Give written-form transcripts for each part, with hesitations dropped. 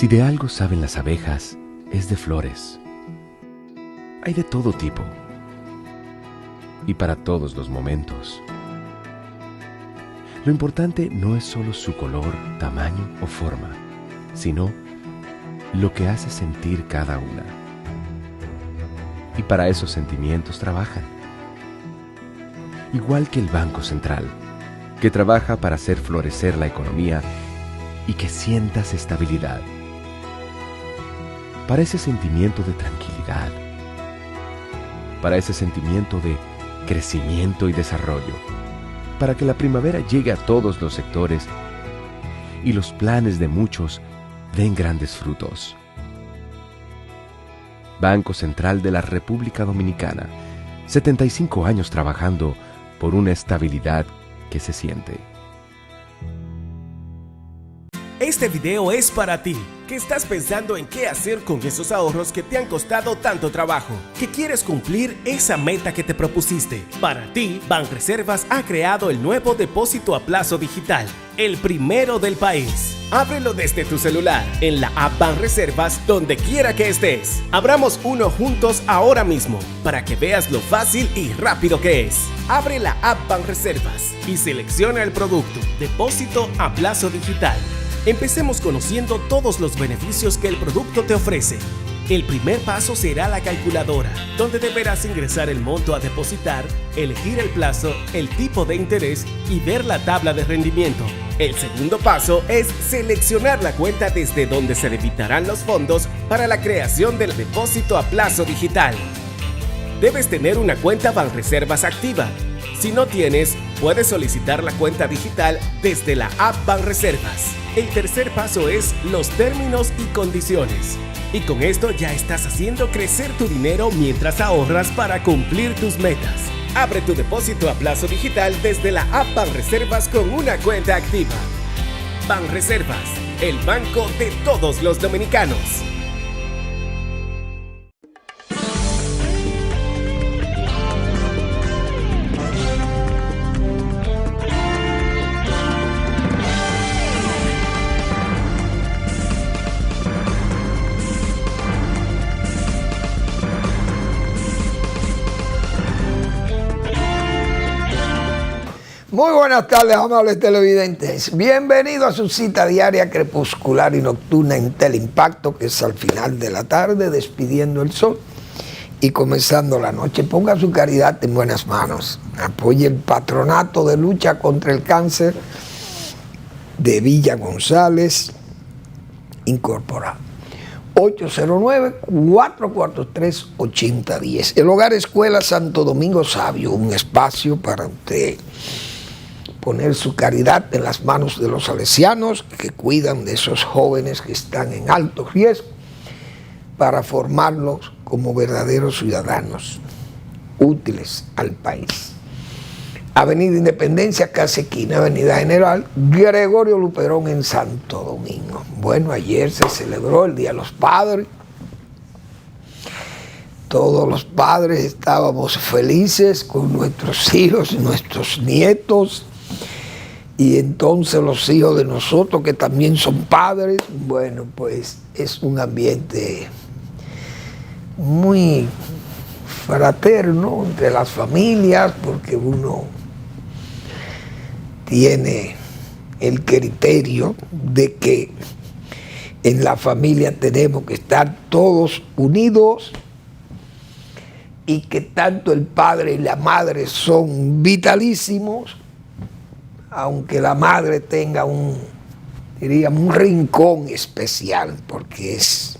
Si de algo saben las abejas, es de flores. Hay de todo tipo y para todos los momentos. Lo importante no es solo su color, tamaño o forma, sino lo que hace sentir cada una. Y para esos sentimientos trabajan. Igual que el Banco Central, que trabaja para hacer florecer la economía y que sientas estabilidad. Para ese sentimiento de tranquilidad. Para ese sentimiento de crecimiento y desarrollo. Para que la primavera llegue a todos los sectores y los planes de muchos den grandes frutos. Banco Central de la República Dominicana, 75 años trabajando por una estabilidad que se siente. Este video es para ti, que estás pensando en qué hacer con esos ahorros que te han costado tanto trabajo, que quieres cumplir esa meta que te propusiste. Para ti, Banreservas ha creado el nuevo depósito a plazo digital, el primero del país. Ábrelo desde tu celular, en la app Banreservas, donde quiera que estés. Abramos uno juntos ahora mismo, para que veas lo fácil y rápido que es. Abre la app Banreservas y selecciona el producto, depósito a plazo digital. Empecemos conociendo todos los beneficios que el producto te ofrece. El primer paso será la calculadora, donde deberás ingresar el monto a depositar, elegir el plazo, el tipo de interés y ver la tabla de rendimiento. El segundo paso es seleccionar la cuenta desde donde se debitarán los fondos para la creación del depósito a plazo digital. Debes tener una cuenta Banreservas activa. Si no tienes, puedes solicitar la cuenta digital desde la app Banreservas. El tercer paso es los términos y condiciones. Y con esto ya estás haciendo crecer tu dinero mientras ahorras para cumplir tus metas. Abre tu depósito a plazo digital desde la app Banreservas con una cuenta activa. Banreservas, el banco de todos los dominicanos. Muy buenas tardes, amables televidentes. Bienvenido a su cita diaria crepuscular y nocturna en Teleimpacto, que es al final de la tarde, despidiendo el sol y comenzando la noche. Ponga su caridad en buenas manos. Apoye el patronato de lucha contra el cáncer de Villa González Incorporado. 809-443-8010. El Hogar Escuela Santo Domingo Sabio, un espacio para usted poner su caridad en las manos de los salesianos que cuidan de esos jóvenes que están en alto riesgo para formarlos como verdaderos ciudadanos útiles al país. Avenida Independencia, casi esquina, Avenida General Gregorio Luperón en Santo Domingo. Bueno, ayer se celebró el Día de los Padres. Todos los padres estábamos felices con nuestros hijos y nuestros nietos. Y entonces los hijos de nosotros, que también son padres, bueno, pues es un ambiente muy fraterno entre las familias, porque uno tiene el criterio de que en la familia tenemos que estar todos unidos y que tanto el padre y la madre son vitalísimos, aunque la madre tenga un rincón especial, porque es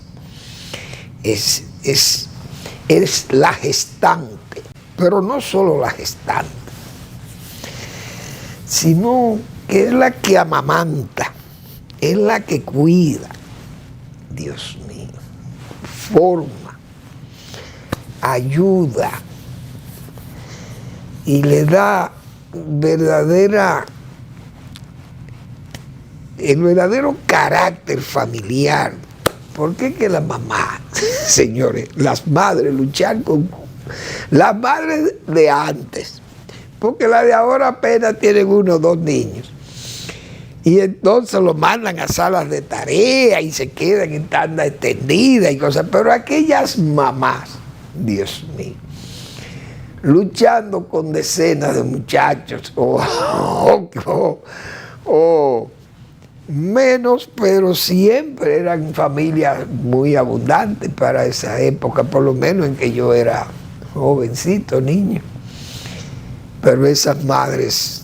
la gestante, pero no solo la gestante, sino que es la que amamanta, es la que cuida, Dios mío, forma, ayuda y le da el verdadero carácter familiar. Porque es que la mamá, señores, las madres luchan con las madres de antes, porque las de ahora apenas tienen 1 o 2 niños, Y entonces lo mandan a salas de tarea y se quedan en tanda extendida y cosas. Pero aquellas mamás, Dios mío, luchando con decenas de muchachos, o menos, pero siempre eran familias muy abundantes para esa época, por lo menos en que yo era jovencito, niño. Pero esas madres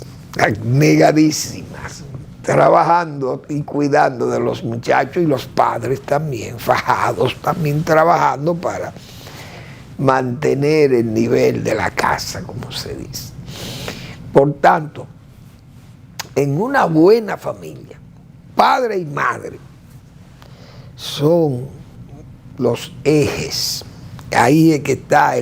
negadísimas, trabajando y cuidando de los muchachos, y los padres también, fajados, también trabajando para mantener el nivel de la casa, como se dice. Por tanto, en una buena familia, padre y madre son los ejes. Ahí es que está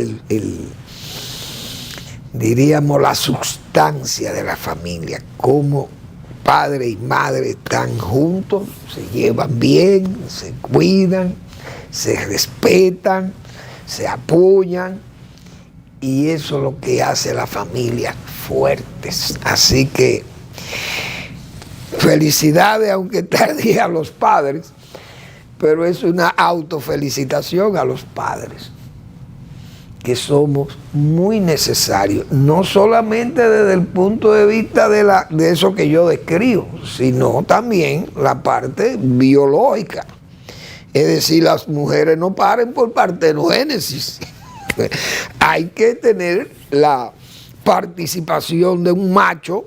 diríamos, la sustancia de la familia, cómo padre y madre están juntos, se llevan bien, se cuidan, se respetan, se apoyan, y eso es lo que hace a la familia fuertes. Así que felicidades, aunque tardía, a los padres, pero es una autofelicitación a los padres, que somos muy necesarios, no solamente desde el punto de vista de eso que yo describo, sino también la parte biológica. Es decir, las mujeres no paren por partenogénesis. Hay que tener la participación de un macho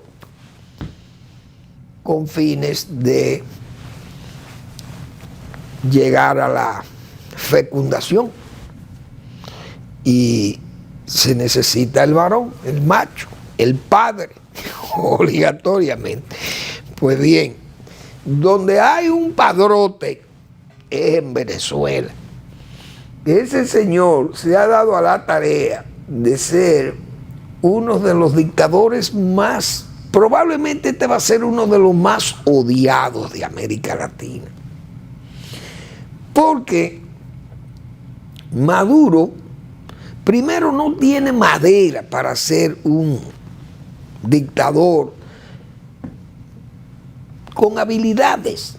con fines de llegar a la fecundación. Y se necesita el varón, el macho, el padre, obligatoriamente. Pues bien, donde hay un padrote es en Venezuela. Ese señor se ha dado a la tarea de ser uno de los dictadores más, probablemente este va a ser uno de los más odiados de América Latina. Porque Maduro, primero, no tiene madera para ser un dictador con habilidades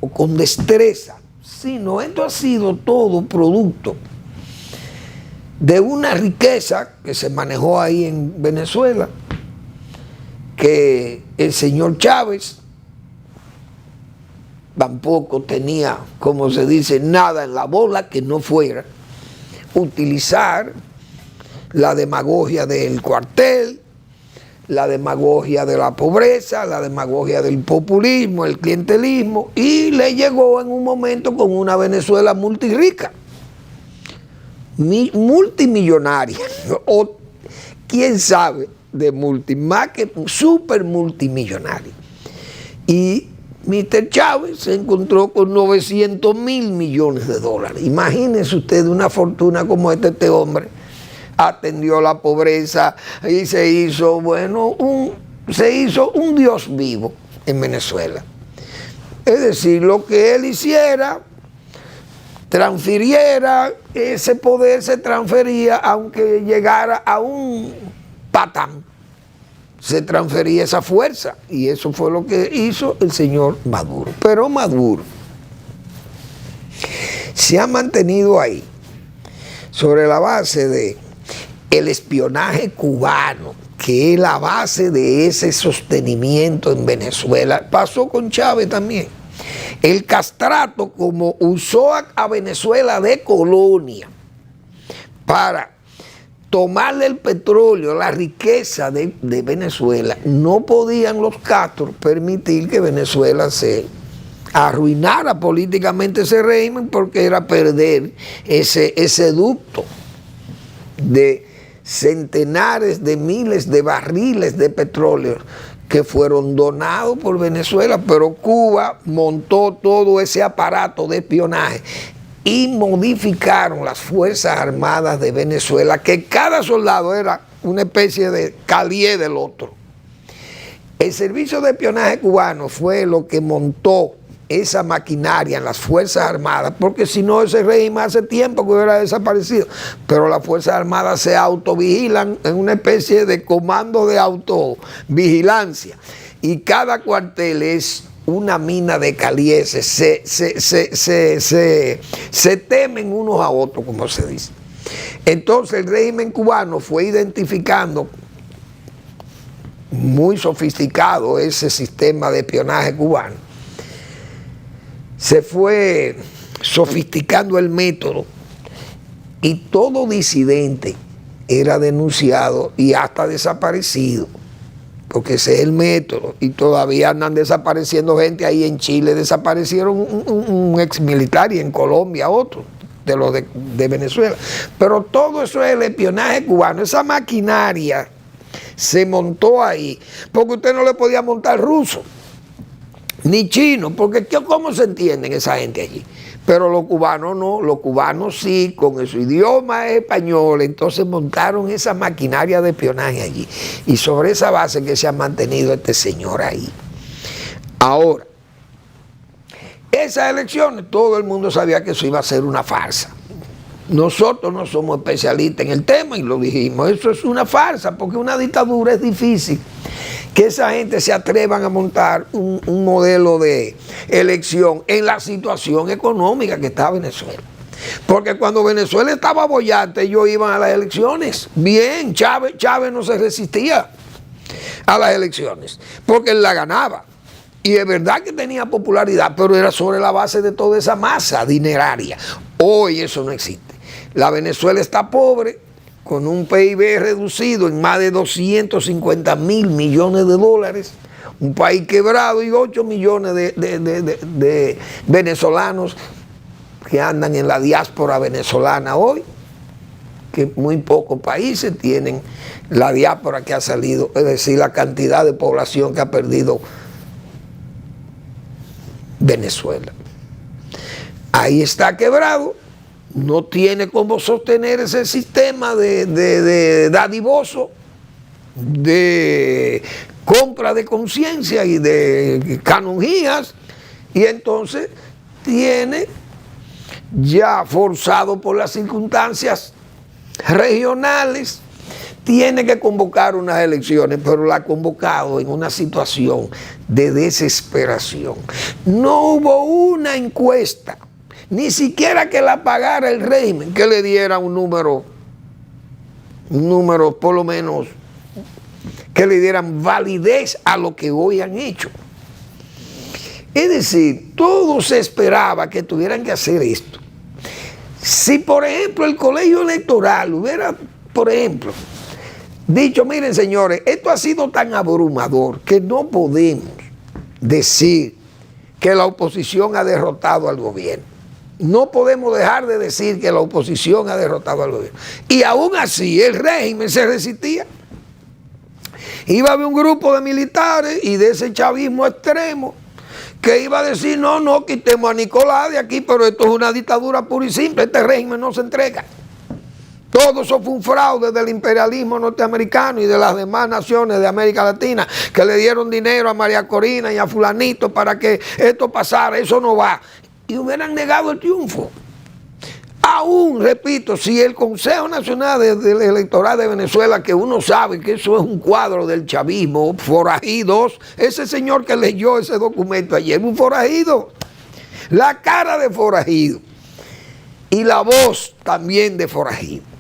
o con destreza, sino esto ha sido todo producto de una riqueza que se manejó ahí en Venezuela, que el señor Chávez tampoco tenía, como se dice, nada en la bola que no fuera utilizar la demagogia del cuartel, la demagogia de la pobreza, la demagogia del populismo, el clientelismo, y le llegó en un momento con una Venezuela multirrica, multimillonaria, o quién sabe de más que super multimillonaria. Y Mr. Chávez se encontró con 900 mil millones de dólares. Imagínense ustedes una fortuna como este hombre. Atendió la pobreza y se hizo, un Dios vivo en Venezuela. Es decir, lo que él hiciera, transfiriera, ese poder se transfería, aunque llegara a un patán, se transfería esa fuerza, y eso fue lo que hizo el señor Maduro. Pero Maduro se ha mantenido ahí sobre la base de el espionaje cubano, que es la base de ese sostenimiento en Venezuela. Pasó con Chávez también. El castrato, como usó a Venezuela de colonia para tomarle el petróleo, la riqueza de Venezuela, no podían los Castro permitir que Venezuela se arruinara políticamente ese régimen, porque era perder ese ducto de centenares de miles de barriles de petróleo que fueron donados por Venezuela, pero Cuba montó todo ese aparato de espionaje y modificaron las Fuerzas Armadas de Venezuela, que cada soldado era una especie de calié del otro. El servicio de espionaje cubano fue lo que montó esa maquinaria en las Fuerzas Armadas, porque si no, ese régimen hace tiempo que hubiera desaparecido. Pero las Fuerzas Armadas se autovigilan en una especie de comando de autovigilancia, y cada cuartel es una mina de calieses, se temen unos a otros, como se dice. Entonces el régimen cubano fue identificando, muy sofisticado ese sistema de espionaje cubano, se fue sofisticando el método y todo disidente era denunciado y hasta desaparecido, porque ese es el método, y todavía andan desapareciendo gente ahí en Chile, desaparecieron un ex militar, y en Colombia otro, de los de Venezuela. Pero todo eso es el espionaje cubano, esa maquinaria se montó ahí, porque usted no le podía montar ruso, ni chino, porque ¿cómo se entienden esa gente allí? Pero los cubanos no, los cubanos sí, con su idioma español, entonces montaron esa maquinaria de espionaje allí. Y sobre esa base que se ha mantenido este señor ahí. Ahora, esas elecciones, todo el mundo sabía que eso iba a ser una farsa. Nosotros no somos especialistas en el tema y lo dijimos, eso es una farsa, porque una dictadura es difícil que esa gente se atrevan a montar un modelo de elección en la situación económica que está Venezuela. Porque cuando Venezuela estaba bollante, ellos iban a las elecciones. Bien, Chávez no se resistía a las elecciones, porque él la ganaba. Y es verdad que tenía popularidad, pero era sobre la base de toda esa masa dineraria. Hoy eso no existe. La Venezuela está pobre, con un PIB reducido en más de 250.000 millones de dólares, un país quebrado y 8 millones de venezolanos que andan en la diáspora venezolana hoy, que muy pocos países tienen la diáspora que ha salido, es decir, la cantidad de población que ha perdido Venezuela. Ahí está quebrado. No tiene cómo sostener ese sistema de dadivoso, de compra de conciencia y de canonjías, y entonces tiene, ya forzado por las circunstancias regionales, tiene que convocar unas elecciones, pero la ha convocado en una situación de desesperación. No hubo una encuesta, ni siquiera que la pagara el régimen, que le diera un número por lo menos, que le dieran validez a lo que hoy han hecho. Es decir, todo se esperaba que tuvieran que hacer esto. Si, por ejemplo, el colegio electoral hubiera, por ejemplo, dicho, miren señores, esto ha sido tan abrumador que no podemos decir que la oposición ha derrotado al gobierno. No podemos dejar de decir que la oposición ha derrotado al gobierno. Y aún así el régimen se resistía. Iba a haber un grupo de militares y de ese chavismo extremo que iba a decir, no, quitemos a Nicolás de aquí, pero esto es una dictadura pura y simple, este régimen no se entrega. Todo eso fue un fraude del imperialismo norteamericano y de las demás naciones de América Latina que le dieron dinero a María Corina y a fulanito para que esto pasara, eso no va. Y hubieran negado el triunfo. Aún, repito, si el Consejo Nacional Electoral de Venezuela, que uno sabe que eso es un cuadro del chavismo, forajidos, ese señor que leyó ese documento ayer, un forajido, la cara de forajido y la voz también de forajido.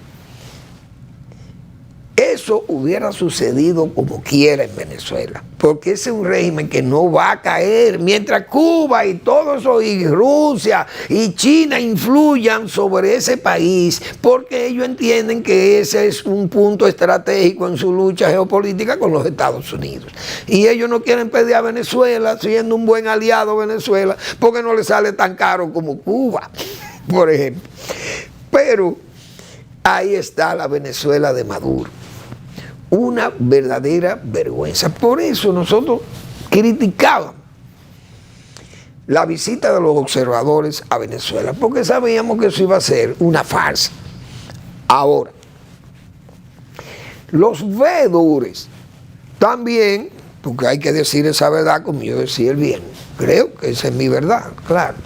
Eso hubiera sucedido como quiera en Venezuela, porque ese es un régimen que no va a caer mientras Cuba y todo eso, y Rusia y China influyan sobre ese país, porque ellos entienden que ese es un punto estratégico en su lucha geopolítica con los Estados Unidos. Y ellos no quieren perder a Venezuela, siendo un buen aliado Venezuela, porque no les sale tan caro como Cuba, por ejemplo. Pero ahí está la Venezuela de Maduro. Una verdadera vergüenza. Por eso nosotros criticábamos la visita de los observadores a Venezuela, porque sabíamos que eso iba a ser una farsa. Ahora, los veedores también, porque hay que decir esa verdad como yo decía el viernes, creo que esa es mi verdad, claro.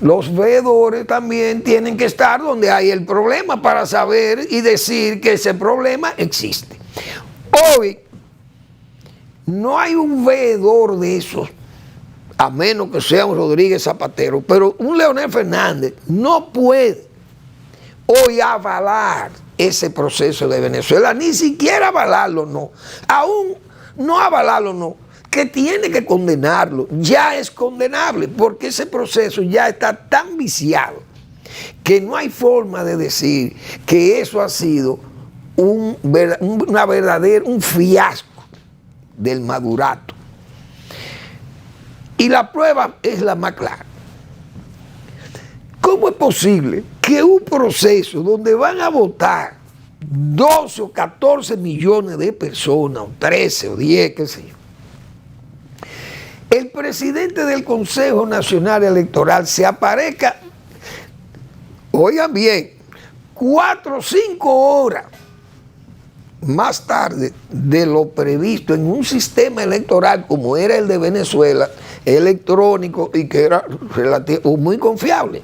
Los veedores también tienen que estar donde hay el problema para saber y decir que ese problema existe. Hoy, No hay un veedor de esos, a menos que sea un Rodríguez Zapatero, pero un Leonel Fernández no puede hoy avalar ese proceso de Venezuela, ni siquiera avalarlo, no. Aún no avalarlo, no, que tiene que condenarlo, ya es condenable, porque ese proceso ya está tan viciado que no hay forma de decir que eso ha sido un fiasco del madurato. Y la prueba es la más clara. ¿Cómo es posible que un proceso donde van a votar 12 o 14 millones de personas, o 13 o 10, qué sé yo, el presidente del Consejo Nacional Electoral se aparezca, oigan bien, 4 o 5 horas más tarde de lo previsto en un sistema electoral como era el de Venezuela, electrónico y que era muy confiable?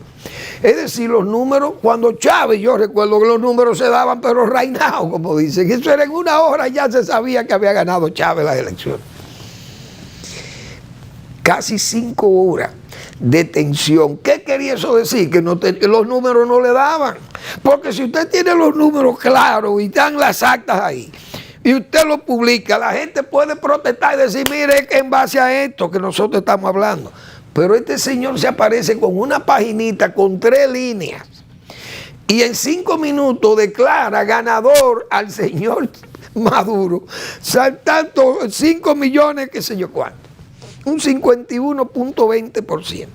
Es decir, los números, cuando Chávez, yo recuerdo que los números se daban pero reinados, como dicen, eso era en una hora, ya se sabía que había ganado Chávez las elecciones. Casi 5 horas de tensión. ¿Qué quería eso decir? Que los números no le daban. Porque si usted tiene los números claros y están las actas ahí, y usted lo publica, la gente puede protestar y decir, mire, que en base a esto que nosotros estamos hablando. Pero este señor se aparece con una paginita con 3 líneas y en 5 minutos declara ganador al señor Maduro, saltando 5 millones, qué sé yo cuánto, un 51.20%.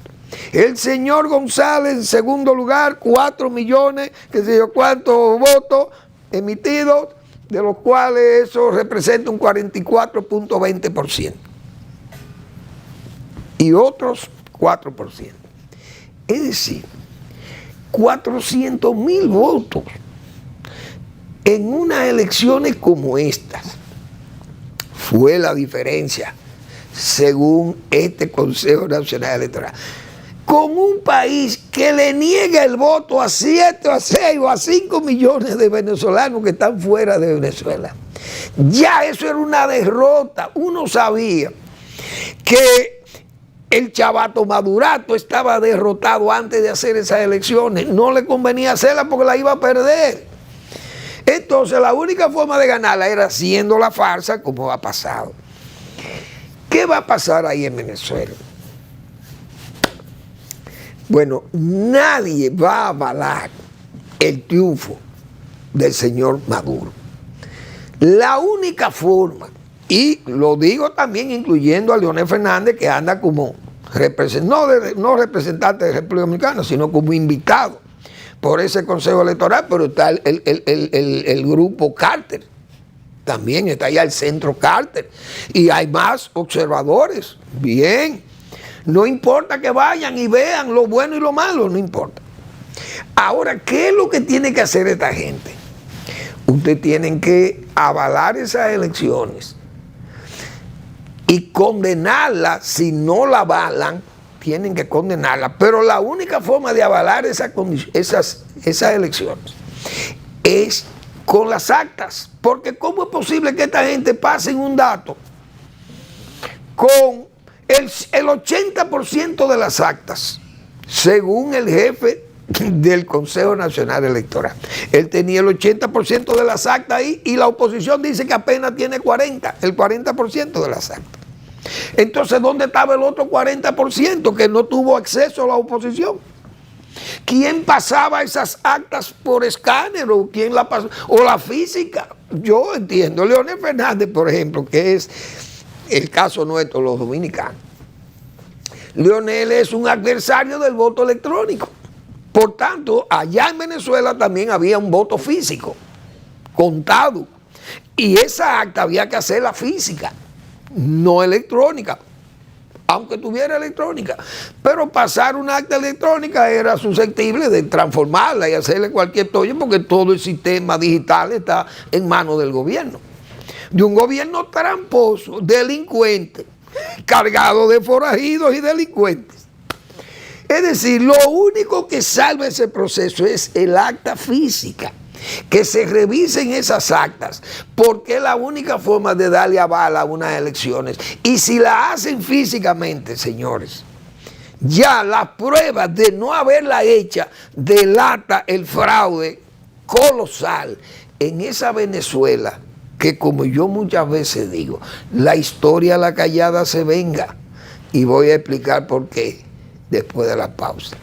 El señor González en segundo lugar, 4 millones, qué sé yo cuántos votos emitidos, de los cuales eso representa un 44.20%. Y otros 4%. Es decir, 400.000 votos en unas elecciones como estas fue la diferencia, según este Consejo Nacional Electoral. Con un país que le niega el voto a 7, a 6 o a 5 millones de venezolanos que están fuera de Venezuela. Ya eso era una derrota. Uno sabía que el chavato Madurato estaba derrotado antes de hacer esas elecciones. No le convenía hacerlas porque la iba a perder. Entonces la única forma de ganarla era haciendo la farsa como ha pasado. ¿Qué va a pasar ahí en Venezuela? Bueno, nadie va a avalar el triunfo del señor Maduro. La única forma, y lo digo también incluyendo a Leonel Fernández, que anda como no representante de la República Dominicana, sino como invitado por ese Consejo Electoral, pero está el grupo Carter, también está allá el centro Carter, y hay más observadores, bien, no importa que vayan y vean lo bueno y lo malo, no importa. Ahora, ¿qué es lo que tiene que hacer esta gente? Ustedes tienen que avalar esas elecciones y condenarla. Si no la avalan, tienen que condenarla. Pero la única forma de avalar esas elecciones es con las actas. Porque ¿cómo es posible que esta gente pase un dato con el 80% de las actas, según el jefe del Consejo Nacional Electoral? Él tenía el 80% de las actas ahí y la oposición dice que apenas tiene el 40% de las actas. Entonces, ¿dónde estaba el otro 40% que no tuvo acceso a la oposición? ¿Quién pasaba esas actas por escáner o quién la pasó? O la física. Yo entiendo, Leonel Fernández, por ejemplo, que es el caso nuestro, los dominicanos. Leonel es un adversario del voto electrónico. Por tanto, allá en Venezuela también había un voto físico, contado. Y esa acta había que hacerla física, no electrónica, aunque tuviera electrónica. Pero pasar una acta electrónica era susceptible de transformarla y hacerle cualquier tollo, porque todo el sistema digital está en manos del gobierno. De un gobierno tramposo, delincuente, cargado de forajidos y delincuentes. Es decir, lo único que salva ese proceso es el acta física. que se revisen esas actas, porque es la única forma de darle aval a unas elecciones. Y si la hacen físicamente, señores, ya las pruebas de no haberla hecha delata el fraude colosal en esa Venezuela, que como yo muchas veces digo, la historia a la callada se venga. Y voy a explicar por qué después de la pausa.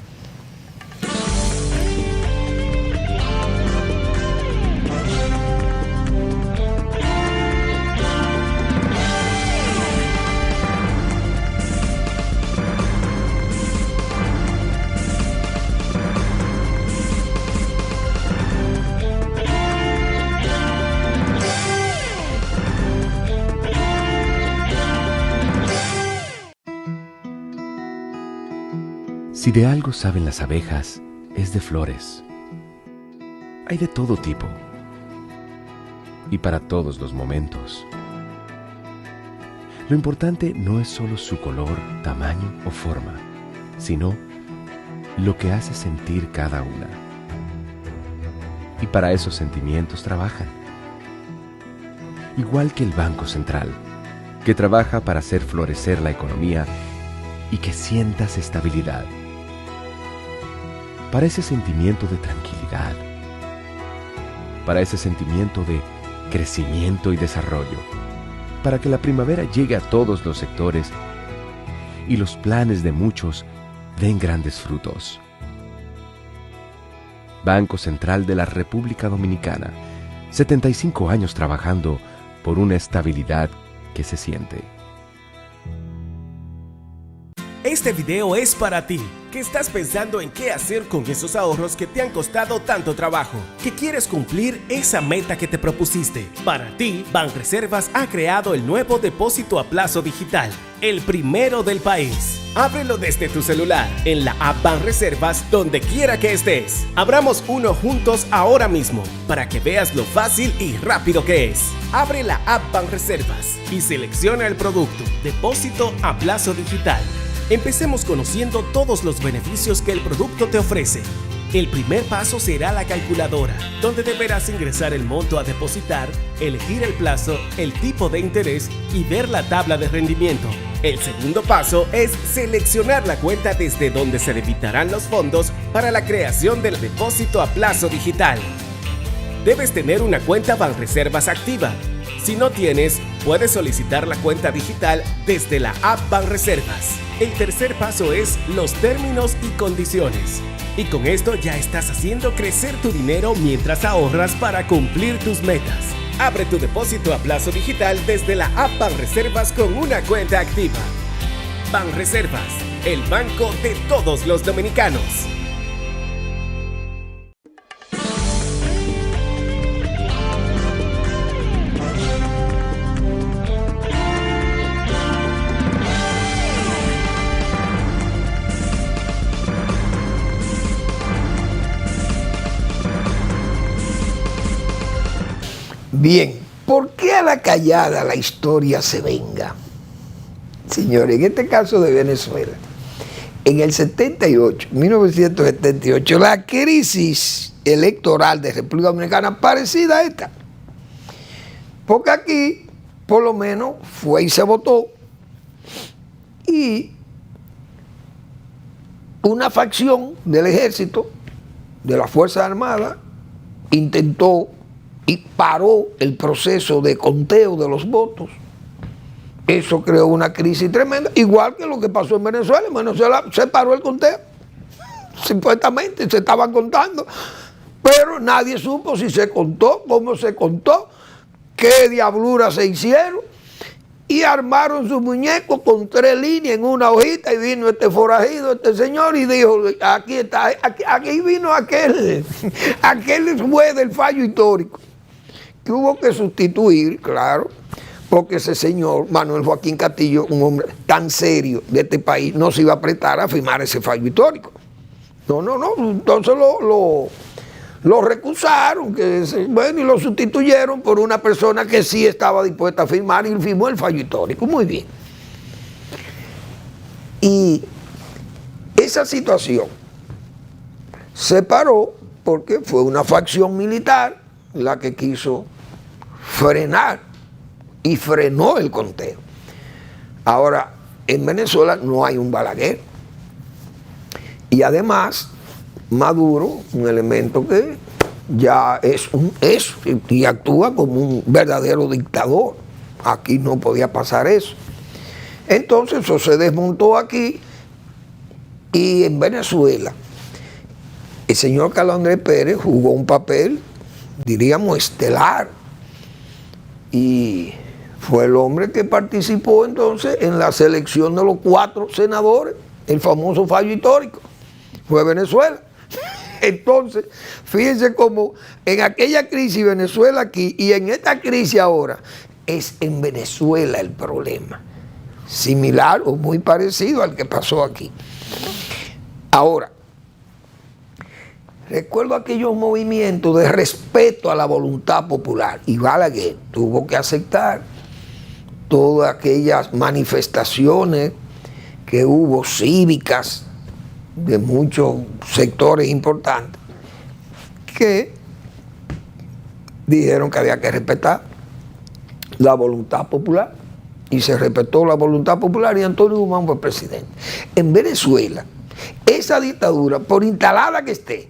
Si de algo saben las abejas, es de flores. Hay de todo tipo y para todos los momentos. Lo importante no es solo su color, tamaño o forma, sino lo que hace sentir cada una. Y para esos sentimientos trabajan. Igual que el Banco Central, que trabaja para hacer florecer la economía y que sientas estabilidad. Para ese sentimiento de tranquilidad, para ese sentimiento de crecimiento y desarrollo, para que la primavera llegue a todos los sectores y los planes de muchos den grandes frutos. Banco Central de la República Dominicana, 75 años trabajando por una estabilidad que se siente. Este video es para ti, que estás pensando en qué hacer con esos ahorros que te han costado tanto trabajo, que quieres cumplir esa meta que te propusiste. Para ti, Banreservas ha creado el nuevo depósito a plazo digital, el primero del país. Ábrelo desde tu celular, en la app Banreservas, donde quiera que estés. Abramos uno juntos ahora mismo, para que veas lo fácil y rápido que es. Abre la app Banreservas y selecciona el producto, depósito a plazo digital. Empecemos conociendo todos los beneficios que el producto te ofrece. El primer paso será la calculadora, donde deberás ingresar el monto a depositar, elegir el plazo, el tipo de interés y ver la tabla de rendimiento. El segundo paso es seleccionar la cuenta desde donde se debitarán los fondos para la creación del depósito a plazo digital. Debes tener una cuenta Banreservas activa. Si no tienes, puedes solicitar la cuenta digital desde la app Banreservas. El tercer paso es los términos y condiciones. Y con esto ya estás haciendo crecer tu dinero mientras ahorras para cumplir tus metas. Abre tu depósito a plazo digital desde la app Banreservas con una cuenta activa. Banreservas, el banco de todos los dominicanos. Bien, ¿por qué a la callada la historia se venga? Señores, en este caso de Venezuela, en el 78, 1978, la crisis electoral de República Dominicana parecida a esta. Porque aquí, por lo menos, fue y se votó. Y una facción del ejército, de las Fuerzas Armadas, intentó y paró el proceso de conteo de los votos. Eso creó una crisis tremenda, igual que lo que pasó en Venezuela. En Venezuela se paró el conteo, supuestamente se estaban contando, pero nadie supo si se contó, cómo se contó, qué diabluras se hicieron, y armaron su muñeco con 3 líneas en una hojita, y vino este forajido, este señor, y dijo, aquí está, aquí vino aquel juez del fallo histórico, que hubo que sustituir, claro, porque ese señor, Manuel Joaquín Castillo, un hombre tan serio de este país, no se iba a prestar a firmar ese fallo histórico. No, entonces lo recusaron, bueno, y lo sustituyeron por una persona que sí estaba dispuesta a firmar y firmó el fallo histórico. Muy bien. Y esa situación se paró porque fue una facción militar la que quiso frenar y frenó el conteo. Ahora, en Venezuela no hay un Balaguer. Y además, Maduro, un elemento que ya es y actúa como un verdadero dictador. Aquí no podía pasar eso. Entonces eso se desmontó aquí, y en Venezuela el señor Carlos Andrés Pérez jugó un papel, diríamos, estelar, y fue el hombre que participó entonces en la selección de los 4 senadores, el famoso fallo histórico, fue Venezuela. Entonces, fíjense cómo en aquella crisis Venezuela aquí y en esta crisis ahora, es en Venezuela el problema, similar o muy parecido al que pasó aquí. Ahora, recuerdo aquellos movimientos de respeto a la voluntad popular, y Balaguer tuvo que aceptar todas aquellas manifestaciones que hubo cívicas de muchos sectores importantes que dijeron que había que respetar la voluntad popular, y se respetó la voluntad popular y Antonio Guzmán fue presidente. En Venezuela, esa dictadura, por instalada que esté,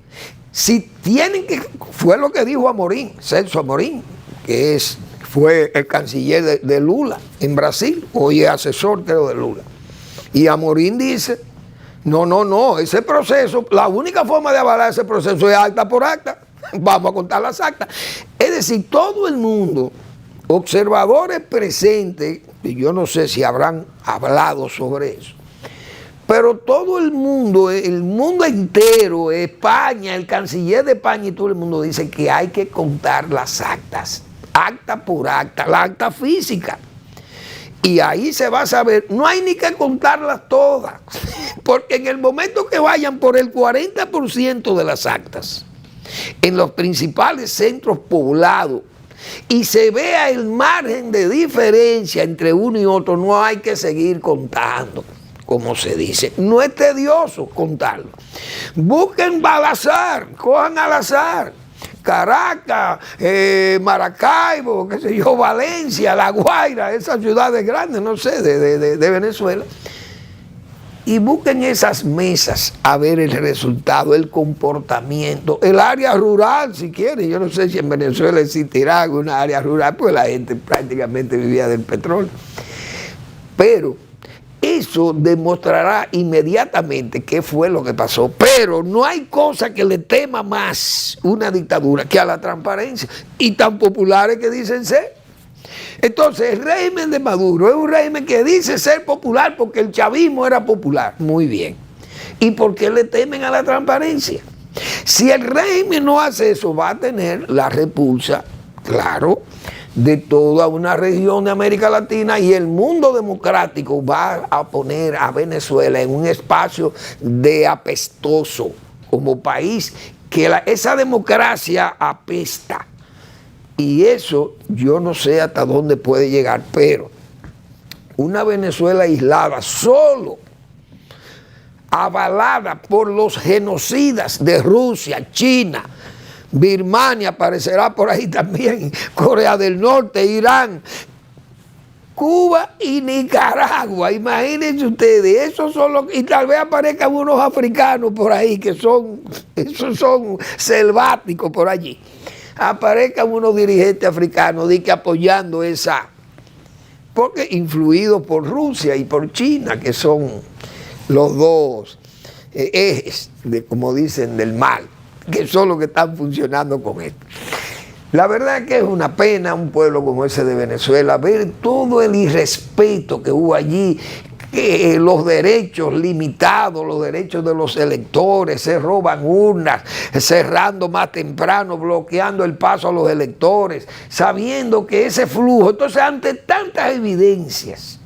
si tienen que, fue lo que dijo Amorim, Celso Amorim, que fue el canciller de Lula en Brasil, hoy es asesor, creo, de Lula. Y Amorim dice, no, ese proceso, la única forma de avalar ese proceso es acta por acta, vamos a contar las actas. Es decir, todo el mundo, observadores presentes, y yo no sé si habrán hablado sobre eso, pero todo el mundo entero, España, el canciller de España y todo el mundo dice que hay que contar las actas, acta por acta, la acta física. Y ahí se va a saber, no hay ni que contarlas todas, porque en el momento que vayan por el 40% de las actas, en los principales centros poblados, y se vea el margen de diferencia entre uno y otro, no hay que seguir contando, como se dice. No es tedioso contarlo. Busquen al azar, cojan al azar. Caracas, Maracaibo, qué sé yo, Valencia, La Guaira, esas ciudades grandes, no sé, de Venezuela. Y busquen esas mesas a ver el resultado, el comportamiento, el área rural, si quieren. Yo no sé si en Venezuela existirá alguna área rural, pues la gente prácticamente vivía del petróleo. Pero eso demostrará inmediatamente qué fue lo que pasó. Pero no hay cosa que le tema más una dictadura que a la transparencia, y tan populares que dicen ser. Entonces, el régimen de Maduro es un régimen que dice ser popular porque el chavismo era popular. Muy bien. ¿Y por qué le temen a la transparencia? Si el régimen no hace eso, va a tener la repulsa, claro, de toda una región de América Latina, y el mundo democrático va a poner a Venezuela en un espacio de apestoso como país, que esa democracia apesta. Y eso yo no sé hasta dónde puede llegar, pero una Venezuela aislada, solo avalada por los genocidas de Rusia, China, Birmania aparecerá por ahí también, Corea del Norte, Irán, Cuba y Nicaragua. Imagínense ustedes, esos son los, y tal vez aparezcan unos africanos por ahí que esos son selváticos por allí. Aparezcan unos dirigentes africanos apoyando esa, porque influidos por Rusia y por China, que son los dos ejes, como dicen, del mal, que son los que están funcionando con esto. La verdad es que es una pena un pueblo como ese de Venezuela, ver todo el irrespeto que hubo allí, que los derechos limitados, los derechos de los electores, se roban urnas, cerrando más temprano, bloqueando el paso a los electores, sabiendo que ese flujo, entonces ante tantas evidencias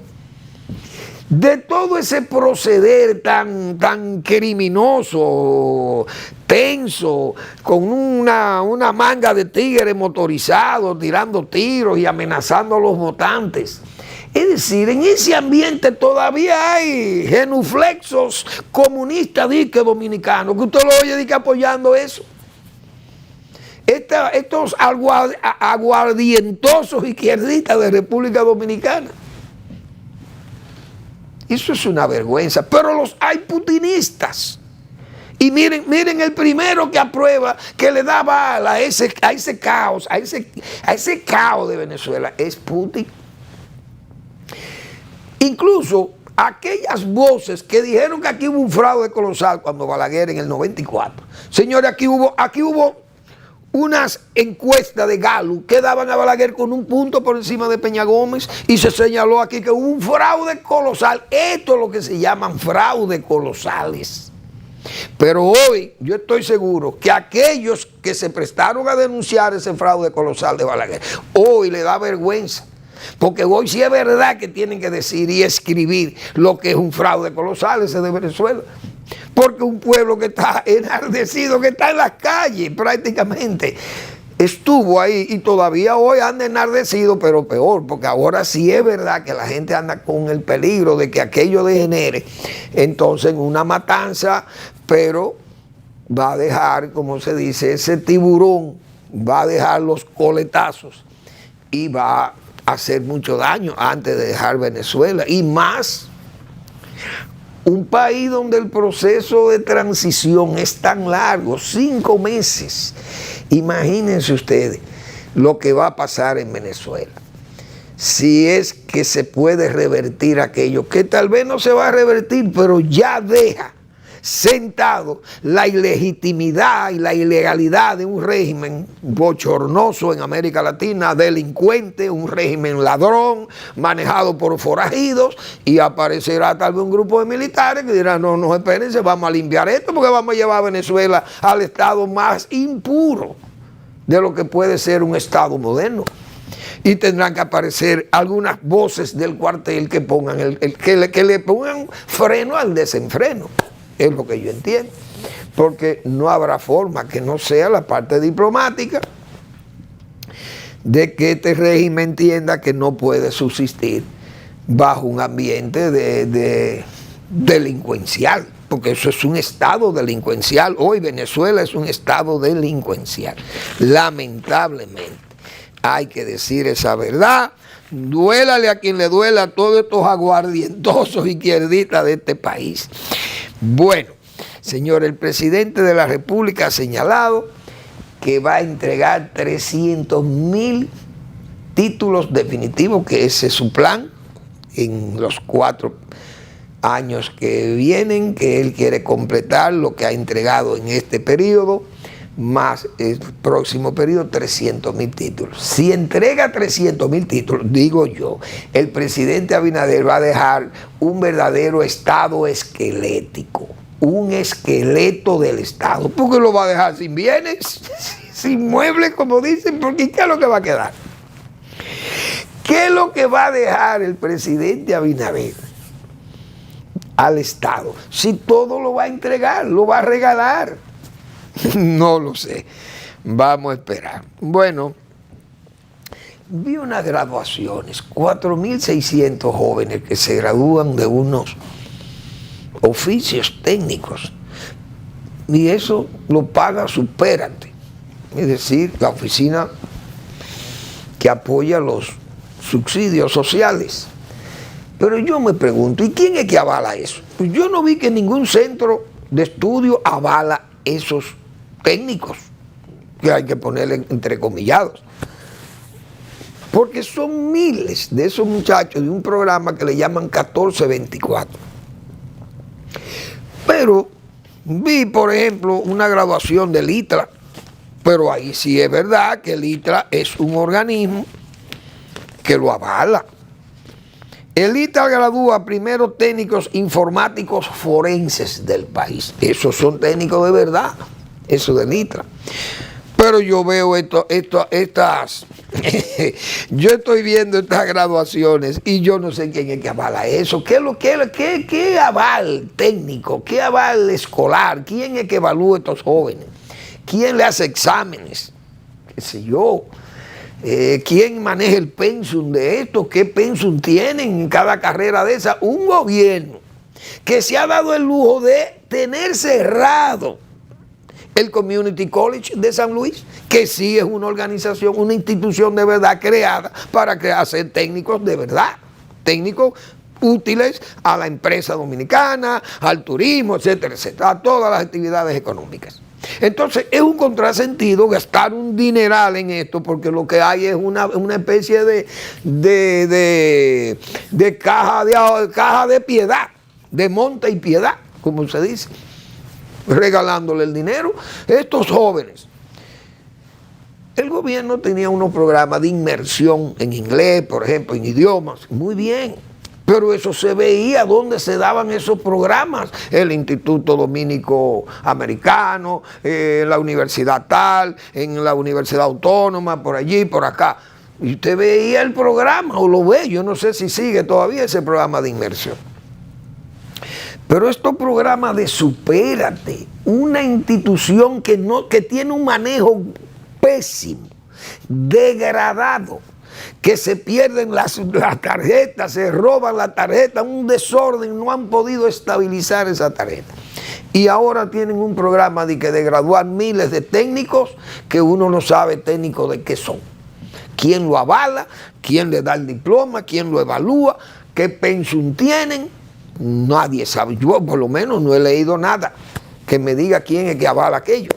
de todo ese proceder tan criminoso, tenso, con una manga de tigres motorizados, tirando tiros y amenazando a los votantes. Es decir, en ese ambiente todavía hay genuflexos comunistas, dique dominicanos, que usted lo oye dique apoyando eso. estos aguardientosos izquierdistas de República Dominicana. Eso es una vergüenza. Pero los hay putinistas. Y miren el primero que aprueba, que le da bala a ese caos, a ese caos de Venezuela, es Putin. Incluso aquellas voces que dijeron que aquí hubo un fraude colosal cuando Balaguer en el 94. Señores, aquí hubo unas encuestas de Gallup que daban a Balaguer con un punto por encima de Peña Gómez, y se señaló aquí que hubo un fraude colosal. Esto es lo que se llaman fraudes colosales. Pero hoy yo estoy seguro que aquellos que se prestaron a denunciar ese fraude colosal de Balaguer, hoy le da vergüenza. Porque hoy sí es verdad que tienen que decir y escribir lo que es un fraude colosal ese de Venezuela. Porque un pueblo que está enardecido, que está en las calles prácticamente, estuvo ahí y todavía hoy anda enardecido, pero peor, porque ahora sí es verdad que la gente anda con el peligro de que aquello degenere entonces en una matanza, pero va a dejar, como se dice, ese tiburón va a dejar los coletazos y va a hacer mucho daño antes de dejar Venezuela. Y más, un país donde el proceso de transición es tan largo, 5 meses. Imagínense ustedes lo que va a pasar en Venezuela. Si es que se puede revertir aquello, que tal vez no se va a revertir, pero ya deja sentado la ilegitimidad y la ilegalidad de un régimen bochornoso en América Latina, delincuente, un régimen ladrón, manejado por forajidos, y aparecerá tal vez un grupo de militares que dirán, no, espérense, vamos a limpiar esto porque vamos a llevar a Venezuela al estado más impuro de lo que puede ser un estado moderno. Y tendrán que aparecer algunas voces del cuartel que pongan que le pongan freno al desenfreno. Es lo que yo entiendo, porque no habrá forma que no sea la parte diplomática de que este régimen entienda que no puede subsistir bajo un ambiente de delincuencial, porque eso es un estado delincuencial. Hoy Venezuela es un estado delincuencial, lamentablemente. Hay que decir esa verdad, duélale a quien le duela, a todos estos aguardientosos izquierdistas de este país. Bueno, señor, el presidente de la República ha señalado que va a entregar 300.000 títulos definitivos, que ese es su plan en los 4 años que vienen, que él quiere completar lo que ha entregado en este periodo, más el próximo periodo 300.000 títulos. Si entrega 300.000 títulos, digo yo, el presidente Abinader va a dejar un verdadero estado esquelético, un esqueleto del estado, porque lo va a dejar sin bienes, sin muebles, como dicen, porque ¿qué es lo que va a quedar? ¿Qué es lo que va a dejar el presidente Abinader al estado? Si todo lo va a entregar, lo va a regalar. No lo sé, vamos a esperar. Bueno, vi unas graduaciones, 4.600 jóvenes que se gradúan de unos oficios técnicos, y eso lo paga Supérate, es decir, la oficina que apoya los subsidios sociales. Pero yo me pregunto, ¿y quién es que avala eso? Pues yo no vi que ningún centro de estudio avala esos técnicos, que hay que ponerle entrecomillados, porque son miles de esos muchachos de un programa que le llaman 1424. Pero vi, por ejemplo, una graduación del ITRA, pero ahí sí es verdad que el ITRA es un organismo que lo avala. El ITRA gradúa primero técnicos informáticos forenses del país. Esos son técnicos de verdad, eso del ITRA. Pero yo veo estas, yo estoy viendo estas graduaciones y yo no sé quién es que avala eso. ¿Qué aval técnico? ¿Qué aval escolar? ¿Quién es que evalúa a estos jóvenes? ¿Quién le hace exámenes? ¿Qué sé yo? ¿Quién maneja el pensum de esto? ¿Qué pensum tienen en cada carrera de esa? Un gobierno que se ha dado el lujo de tener cerrado el Community College de San Luis, que sí es una organización, una institución de verdad creada para hacer técnicos de verdad, técnicos útiles a la empresa dominicana, al turismo, etcétera, etcétera, a todas las actividades económicas. Entonces es un contrasentido gastar un dineral en esto, porque lo que hay es una especie de caja de piedad, de monte y piedad, como se dice, regalándole el dinero a estos jóvenes. El gobierno tenía unos programas de inmersión en inglés, por ejemplo, en idiomas, muy bien. Pero eso se veía dónde se daban esos programas, el Instituto Dominico Americano, la Universidad tal, en la Universidad Autónoma, por allí, por acá. Y usted veía el programa, o lo ve, yo no sé si sigue todavía ese programa de inmersión. Pero estos programas de Supérate, una institución que tiene un manejo pésimo, degradado, que se pierden las tarjetas, se roban la tarjeta, un desorden, no han podido estabilizar esa tarjeta. Y ahora tienen un programa de graduar miles de técnicos que uno no sabe técnicos de qué son. ¿Quién lo avala? ¿Quién le da el diploma? ¿Quién lo evalúa? ¿Qué pensum tienen? Nadie sabe. Yo por lo menos no he leído nada que me diga quién es que avala aquello.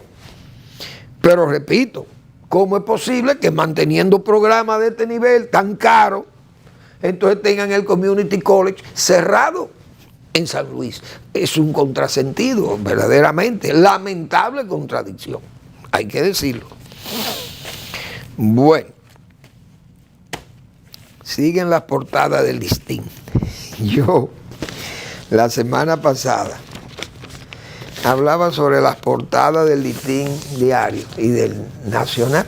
Pero repito, ¿cómo es posible que manteniendo programas de este nivel tan caro, entonces tengan el Community College cerrado en San Luis? Es un contrasentido, verdaderamente, lamentable contradicción, hay que decirlo. Bueno, siguen las portadas del Listín. Yo, la semana pasada, hablaba sobre las portadas del Listín Diario y del Nacional.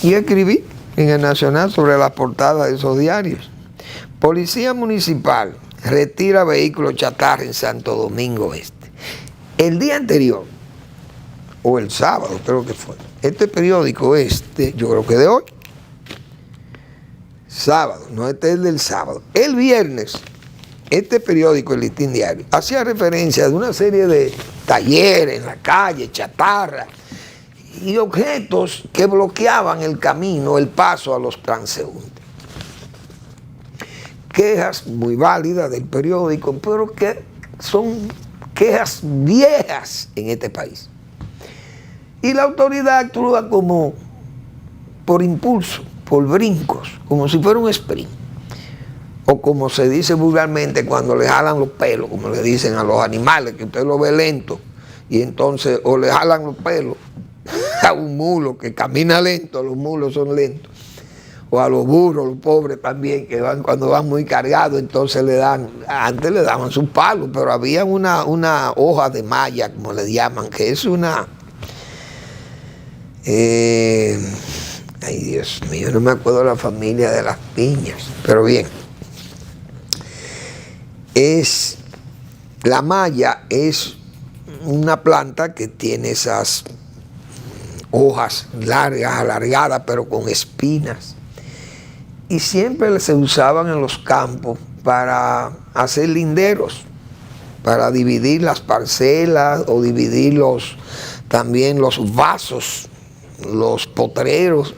Y escribí en el Nacional sobre las portadas de esos diarios. Policía Municipal retira vehículos chatarra en Santo Domingo Este. El día anterior, o el sábado creo que fue, este periódico yo creo que de hoy, sábado, no este es del sábado, el viernes, este periódico, el Listín Diario, hacía referencia de una serie de talleres en la calle, chatarra, y objetos que bloqueaban el camino, el paso a los transeúntes. Quejas muy válidas del periódico, pero que son quejas viejas en este país. Y la autoridad actúa como por impulso, por brincos, como si fuera un sprint. O como se dice vulgarmente cuando le jalan los pelos, como le dicen a los animales, que usted lo ve lento, y entonces o le jalan los pelos a un mulo que camina lento, los mulos son lentos, o a los burros, los pobres también, que van cuando van muy cargados, entonces antes le daban sus palos, pero había una hoja de malla, como le llaman, que es una... ay, Dios mío, no me acuerdo la familia de las piñas, pero bien. La malla es una planta que tiene esas hojas largas, alargadas, pero con espinas. Y siempre se usaban en los campos para hacer linderos, para dividir las parcelas o dividir también los vasos, los potreros.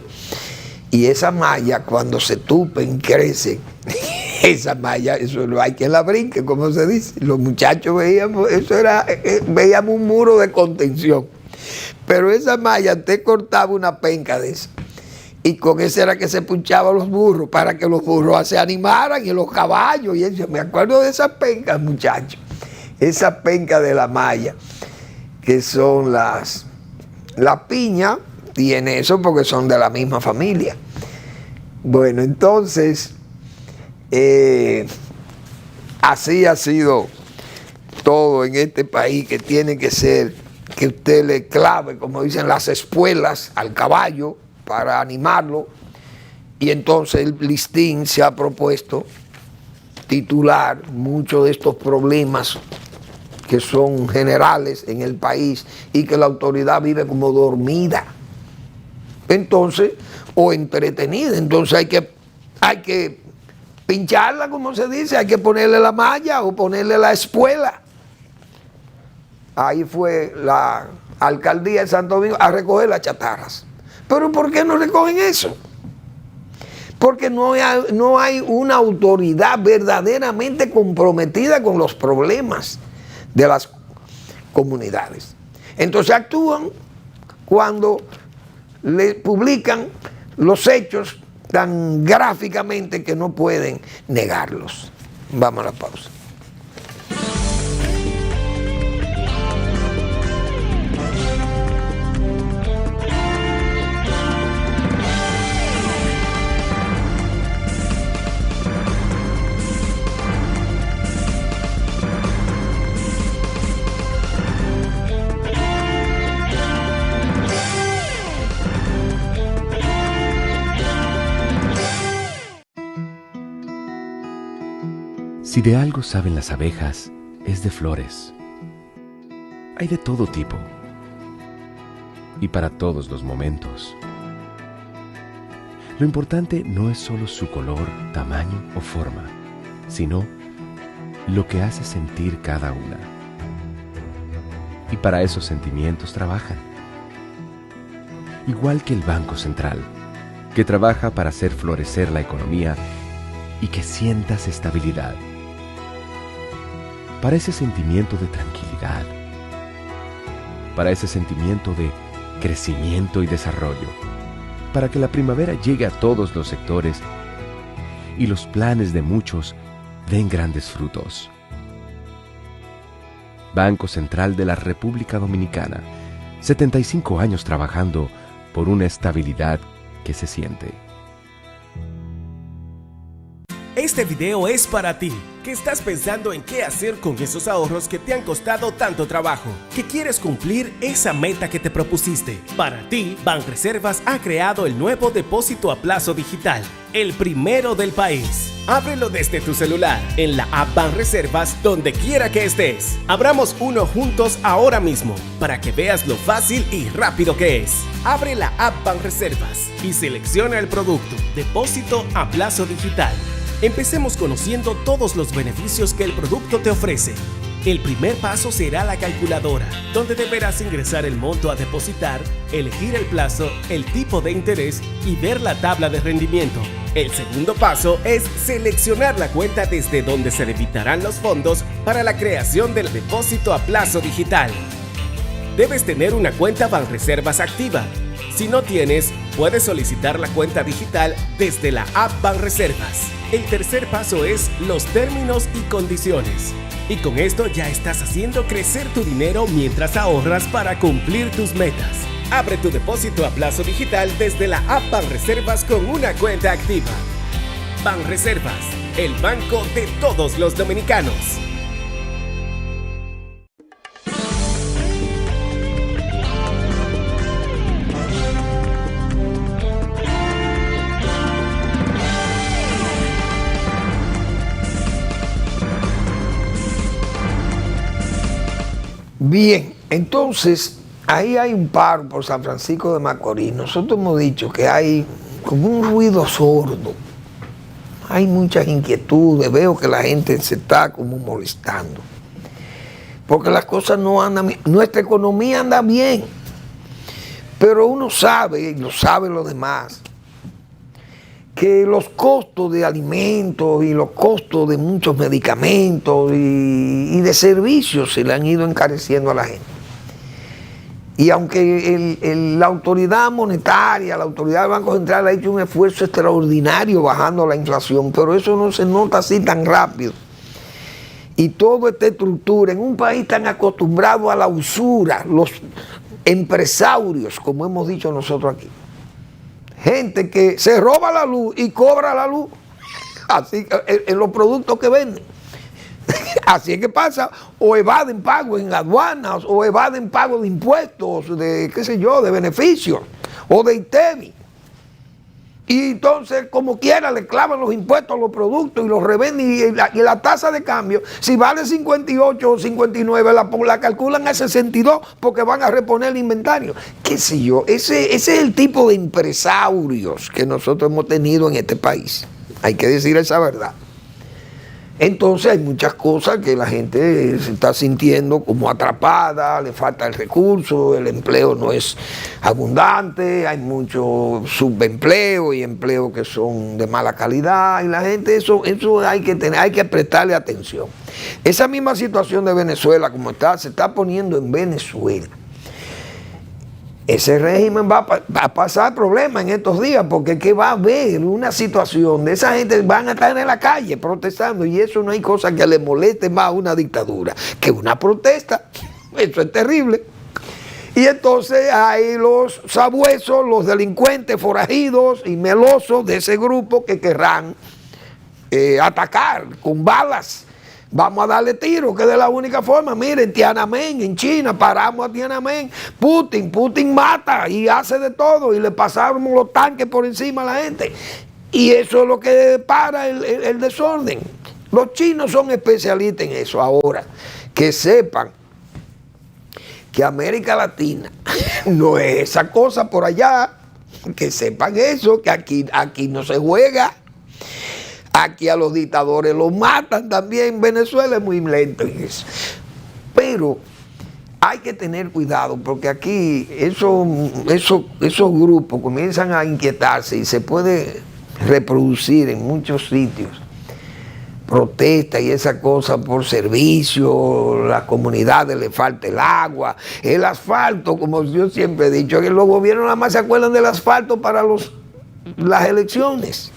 Y esa malla, cuando se tupen, crece. Esa malla, eso no hay quien la brinque, como se dice. Los muchachos veíamos, veíamos un muro de contención. Pero esa malla, usted cortaba una penca de eso. Y con esa era que se punchaban los burros, para que los burros se animaran, y los caballos. Y eso. Me acuerdo de esas pencas, muchachos. Esa penca de la malla, que son la piña, tiene eso porque son de la misma familia. Bueno, entonces... así ha sido todo en este país, que tiene que ser que usted le clave, como dicen, las espuelas al caballo para animarlo. Y entonces el Listín se ha propuesto titular muchos de estos problemas que son generales en el país y que la autoridad vive como dormida, entonces, o entretenida. Entonces hay que pincharla, como se dice, hay que ponerle la malla o ponerle la espuela ahí fue la alcaldía de Santo Domingo a recoger las chatarras. Pero ¿por qué no recogen eso? Porque no hay una autoridad verdaderamente comprometida con los problemas de las comunidades. Entonces actúan cuando le publican los hechos tan gráficamente que no pueden negarlos. Vamos a la pausa. Si de algo saben las abejas, es de flores. Hay de todo tipo y para todos los momentos. Lo importante no es solo su color, tamaño o forma, sino lo que hace sentir cada una. Y para esos sentimientos trabajan. Igual que el Banco Central, que trabaja para hacer florecer la economía y que sientas estabilidad. Para ese sentimiento de tranquilidad, para ese sentimiento de crecimiento y desarrollo, para que la primavera llegue a todos los sectores y los planes de muchos den grandes frutos. Banco Central de la República Dominicana, 75 años trabajando por una estabilidad que se siente. Este video es para ti, que estás pensando en qué hacer con esos ahorros que te han costado tanto trabajo, que quieres cumplir esa meta que te propusiste. Para ti, Banreservas ha creado el nuevo depósito a plazo digital, el primero del país. Ábrelo desde tu celular, en la app Banreservas, donde quiera que estés. Abramos uno juntos ahora mismo, para que veas lo fácil y rápido que es. Abre la app Banreservas y selecciona el producto, depósito a plazo digital. Empecemos conociendo todos los beneficios que el producto te ofrece. El primer paso será la calculadora, donde deberás ingresar el monto a depositar, elegir el plazo, el tipo de interés y ver la tabla de rendimiento. El segundo paso es seleccionar la cuenta desde donde se debitarán los fondos para la creación del depósito a plazo digital. Debes tener una cuenta Banreservas activa. Si no tienes, puedes solicitar la cuenta digital desde la app Banreservas. El tercer paso es los términos y condiciones. Y con esto ya estás haciendo crecer tu dinero mientras ahorras para cumplir tus metas. Abre tu depósito a plazo digital desde la app Banreservas con una cuenta activa. Banreservas, el banco de todos los dominicanos. Bien, entonces ahí hay un paro por San Francisco de Macorís. Nosotros hemos dicho que hay como un ruido sordo. Hay muchas inquietudes, veo que la gente se está como molestando. Porque las cosas no andan bien. Nuestra economía anda bien. Pero uno sabe, y lo saben los demás, que los costos de alimentos y los costos de muchos medicamentos y de servicios se le han ido encareciendo a la gente. Y aunque la autoridad monetaria, la autoridad del Banco Central ha hecho un esfuerzo extraordinario bajando la inflación, pero eso no se nota así tan rápido. Y toda esta estructura, en un país tan acostumbrado a la usura, los empresarios, como hemos dicho nosotros aquí, gente que se roba la luz y cobra la luz, así en los productos que venden. Así es que pasa, o evaden pago en aduanas, o evaden pago de impuestos, de qué sé yo, de beneficios, o de ITEVI. Y entonces, como quiera, le clavan los impuestos a los productos y los revenden. Y la tasa de cambio, si vale 58 o 59, la calculan a 62 porque van a reponer el inventario. ¿Qué sé yo? Ese es el tipo de empresarios que nosotros hemos tenido en este país. Hay que decir esa verdad. Entonces hay muchas cosas que la gente se está sintiendo como atrapada, le falta el recurso, el empleo no es abundante, hay mucho subempleo y empleos que son de mala calidad, y la gente eso hay que prestarle atención. Esa misma situación de Venezuela, como se está poniendo en Venezuela, ese régimen va a pasar problemas en estos días, porque es que va a haber una situación de esa gente van a estar en la calle protestando, y eso no hay cosa que le moleste más a una dictadura que una protesta. Eso es terrible. Y entonces hay los sabuesos, los delincuentes forajidos y melosos de ese grupo que querrán atacar con balas. Vamos a darle tiro, que es de la única forma. Miren, Tiananmen, en China, paramos a Tiananmen. Putin mata y hace de todo, y le pasamos los tanques por encima a la gente. Y eso es lo que para el desorden. Los chinos son especialistas en eso. Ahora, que sepan que América Latina no es esa cosa por allá. Que sepan eso, que aquí no se juega. Aquí a los dictadores los matan también. Venezuela es muy lento en eso. Pero hay que tener cuidado, porque aquí esos grupos comienzan a inquietarse y se puede reproducir en muchos sitios. Protesta y esa cosa por servicio, las comunidades le falta el agua, el asfalto, como yo siempre he dicho, que los gobiernos nada más se acuerdan del asfalto para las elecciones.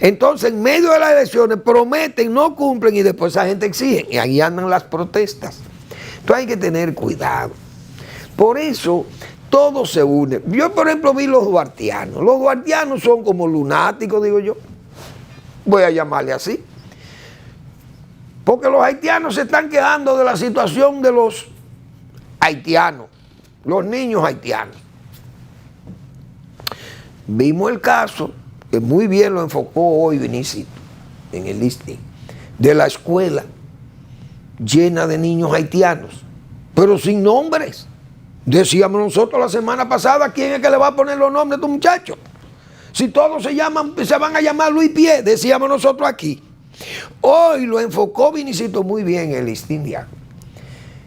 Entonces, en medio de las elecciones prometen, no cumplen, y después esa gente exige, y ahí andan las protestas. Entonces hay que tener cuidado. Por eso todo se une. Yo, por ejemplo, vi los duartianos. Los duartianos son como lunáticos, digo yo. Voy a llamarle así. Porque los haitianos se están quedando de la situación de los haitianos, los niños haitianos. Vimos el caso, que muy bien lo enfocó hoy Vinicito en el listing, de la escuela llena de niños haitianos, pero sin nombres. Decíamos nosotros la semana pasada, ¿quién es que le va a poner los nombres a estos muchachos? Si todos se van a llamar Luis Pie, decíamos nosotros aquí. Hoy lo enfocó Vinicito muy bien en el listing diario,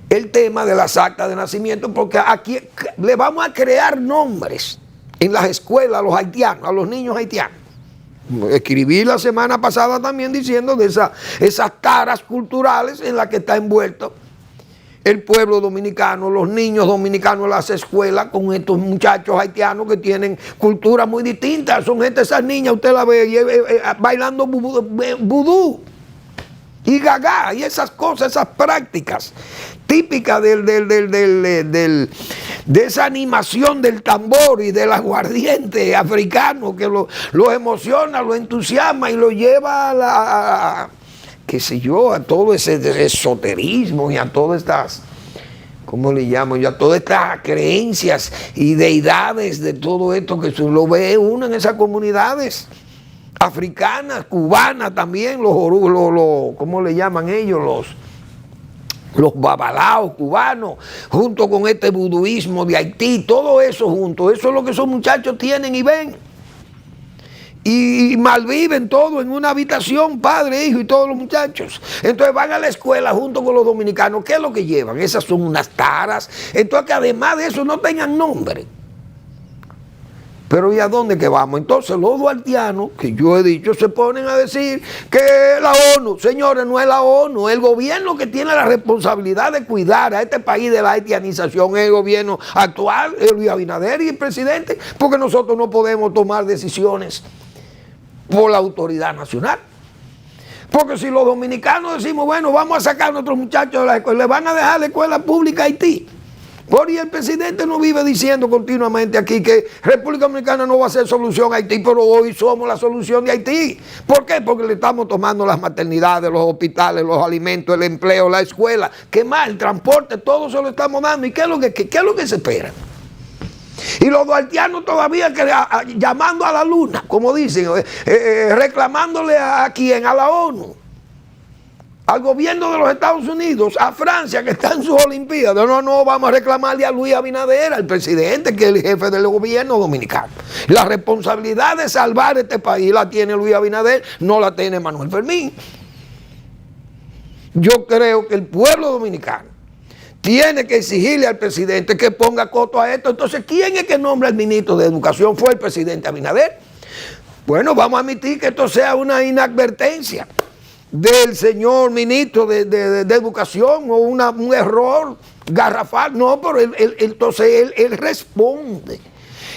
el tema de las actas de nacimiento, porque aquí le vamos a crear nombres en las escuelas a los haitianos, a los niños haitianos. Escribí la semana pasada también diciendo de esas taras culturales en las que está envuelto el pueblo dominicano, los niños dominicanos en las escuelas, con estos muchachos haitianos que tienen culturas muy distintas. Son gente, esas niñas, usted la ve bailando vudú y gagá y esas cosas, esas prácticas típicas de esa animación del tambor y del aguardiente africano que lo emociona, lo entusiasma y lo lleva a qué sé yo, a todo ese esoterismo y a todas estas, ¿cómo le llamo yo? A todas estas creencias y deidades de todo esto que lo ve uno en esas comunidades africanas, cubanas también, ¿cómo le llaman ellos? Los babalaos cubanos, junto con este vuduismo de Haití, todo eso junto, eso es lo que esos muchachos tienen y ven. Y malviven todo en una habitación, padre, hijo y todos los muchachos. Entonces van a la escuela junto con los dominicanos. ¿Qué es lo que llevan? Esas son unas taras. Entonces que además de eso no tengan nombre. Pero ¿y a dónde que vamos? Entonces los duartianos, que yo he dicho, se ponen a decir que la ONU. Señores, no es la ONU. El gobierno que tiene la responsabilidad de cuidar a este país de la haitianización es el gobierno actual, Luis Abinader y el presidente, porque nosotros no podemos tomar decisiones por la autoridad nacional. Porque si los dominicanos decimos, bueno, vamos a sacar a nuestros muchachos de la escuela, le van a dejar la escuela pública a Haití. Y el presidente nos vive diciendo continuamente aquí que República Dominicana no va a ser solución a Haití, pero hoy somos la solución de Haití. ¿Por qué? Porque le estamos tomando las maternidades, los hospitales, los alimentos, el empleo, la escuela, ¿qué más? El transporte, todo se lo estamos dando. ¿Y qué es lo que se espera? Y los duartianos todavía llamando a la luna, como dicen, reclamándole a quién, a la ONU, al gobierno de los Estados Unidos, a Francia que está en sus Olimpiadas. No, vamos a reclamarle a Luis Abinader, al presidente, que es el jefe del gobierno dominicano. La responsabilidad de salvar este país la tiene Luis Abinader, no la tiene Manuel Fermín. Yo creo que el pueblo dominicano tiene que exigirle al presidente que ponga coto a esto. Entonces, ¿quién es que nombra al ministro de Educación? Fue el presidente Abinader. Bueno, vamos a admitir que esto sea una inadvertencia del señor ministro de Educación o un error garrafal. No, pero entonces él responde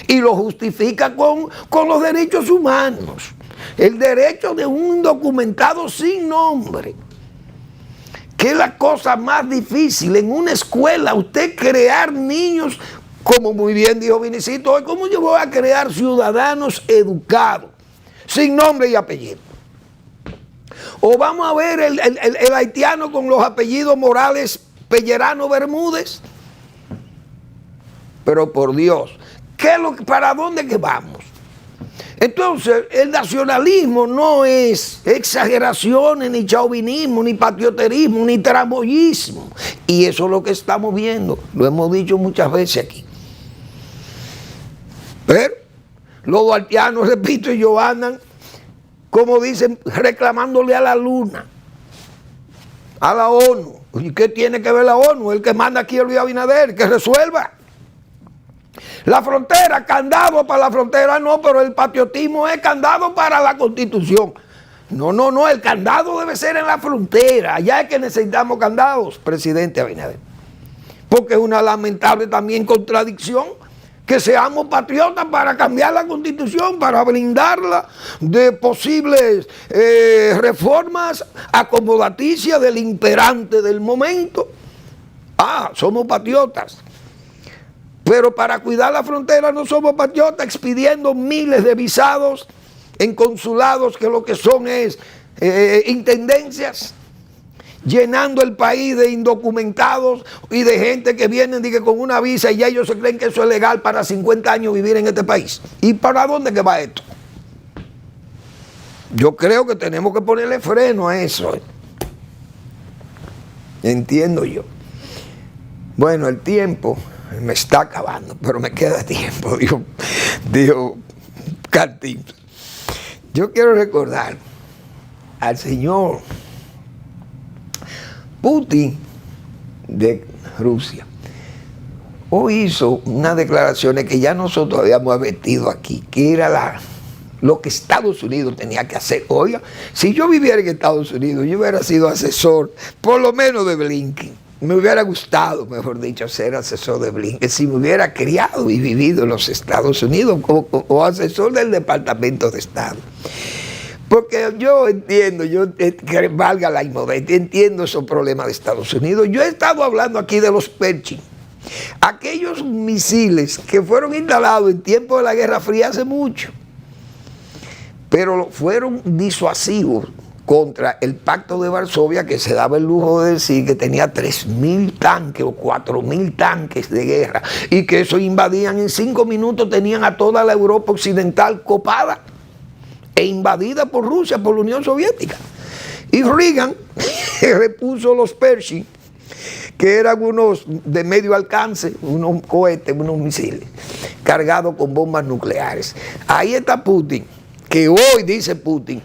y lo justifica con los derechos humanos. El derecho de un indocumentado sin nombre, que es la cosa más difícil en una escuela, usted crear niños, como muy bien dijo Vinicito hoy, ¿cómo yo voy a crear ciudadanos educados, sin nombre y apellido? O vamos a ver el haitiano con los apellidos Morales, Pellerano, Bermúdez. Pero por Dios, ¿para dónde que vamos? Entonces, el nacionalismo no es exageraciones, ni chauvinismo, ni patrioterismo, ni tramoyismo. Y eso es lo que estamos viendo. Lo hemos dicho muchas veces aquí. Pero los duartianos, repito, ellos andan, como dicen, reclamándole a la luna, a la ONU. ¿Y qué tiene que ver la ONU? El que manda aquí el Luis Abinader, que resuelva. La frontera, candado para la frontera, no, pero el patriotismo es candado para la Constitución. No, el candado debe ser en la frontera. Allá es que necesitamos candados, presidente Abinader. Porque es una lamentable también contradicción que seamos patriotas para cambiar la Constitución, para blindarla de posibles reformas acomodaticias del imperante del momento. Somos patriotas. Pero para cuidar la frontera no somos patriotas, expidiendo miles de visados en consulados que lo que son es intendencias, llenando el país de indocumentados y de gente que vienen con una visa y ya ellos se creen que eso es legal para 50 años vivir en este país. ¿Y para dónde que va esto? Yo creo que tenemos que ponerle freno a eso. Entiendo yo. Bueno, el tiempo me está acabando, pero me queda tiempo, dijo Cantinflas. Yo quiero recordar al señor Putin de Rusia. Hoy hizo unas declaraciones que ya nosotros habíamos advertido aquí, que era lo que Estados Unidos tenía que hacer. Oiga, si yo viviera en Estados Unidos, yo hubiera sido asesor, por lo menos de Blinken. Me hubiera gustado, mejor dicho, ser asesor de Blinken, si me hubiera criado y vivido en los Estados Unidos o asesor del Departamento de Estado. Porque yo entiendo, que valga la inmodestia, entiendo esos problemas de Estados Unidos. Yo he estado hablando aquí de los Pershing, aquellos misiles que fueron instalados en tiempo de la Guerra Fría hace mucho, pero fueron disuasivos contra el Pacto de Varsovia, que se daba el lujo de decir que tenía 3.000 tanques o 4.000 tanques de guerra y que eso invadían en 5 minutos, tenían a toda la Europa occidental copada e invadida por Rusia, por la Unión Soviética. Y Reagan repuso los Pershing, que eran unos de medio alcance, unos cohetes, unos misiles, cargados con bombas nucleares. Ahí está Putin, que hoy dice Putin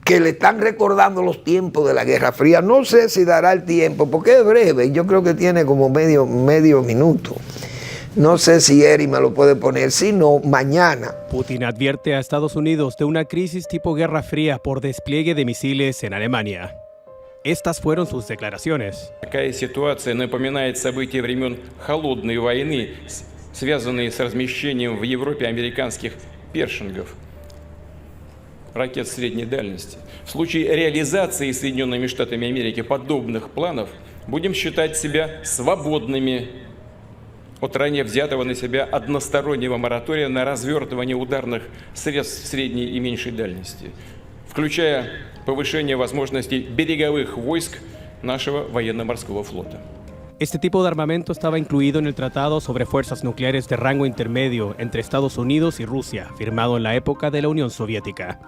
que le están recordando los tiempos de la Guerra Fría. No sé si dará el tiempo, porque es breve, yo creo que tiene como medio minuto. No sé si Eri me lo puede poner, si no, mañana. Putin advierte a Estados Unidos de una crisis tipo Guerra Fría por despliegue de misiles en Alemania. Estas fueron sus declaraciones. Такая ситуация напоминает события времен Холодной войны, связанные с размещением в Европе американских першингов, ракет средней дальности. В случае реализации Соединенными Штатами Америки подобных планов будем считать себя свободными от ранее взятого на себя одностороннего моратория на развертывание ударных средств средней и меньшей дальности, включая повышение возможностей береговых войск нашего военно-морского флота. Este tipo de armamento estaba incluido en el Tratado sobre Fuerzas Nucleares de Rango Intermedio entre Estados Unidos y Rusia, firmado en la época de la Unión Soviética.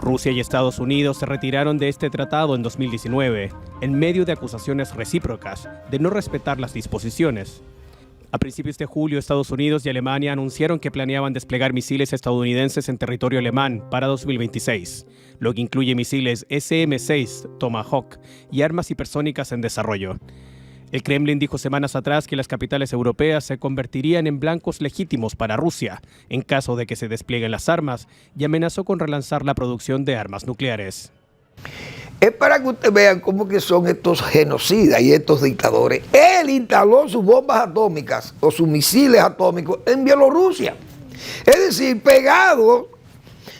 Rusia y Estados Unidos se retiraron de este tratado en 2019, en medio de acusaciones recíprocas de no respetar las disposiciones. A principios de julio, Estados Unidos y Alemania anunciaron que planeaban desplegar misiles estadounidenses en territorio alemán para 2026, lo que incluye misiles SM-6 Tomahawk y armas hipersónicas en desarrollo. El Kremlin dijo semanas atrás que las capitales europeas se convertirían en blancos legítimos para Rusia en caso de que se desplieguen las armas y amenazó con relanzar la producción de armas nucleares. Es para que ustedes vean cómo que son estos genocidas y estos dictadores. Él instaló sus bombas atómicas o sus misiles atómicos en Bielorrusia. Es decir, pegado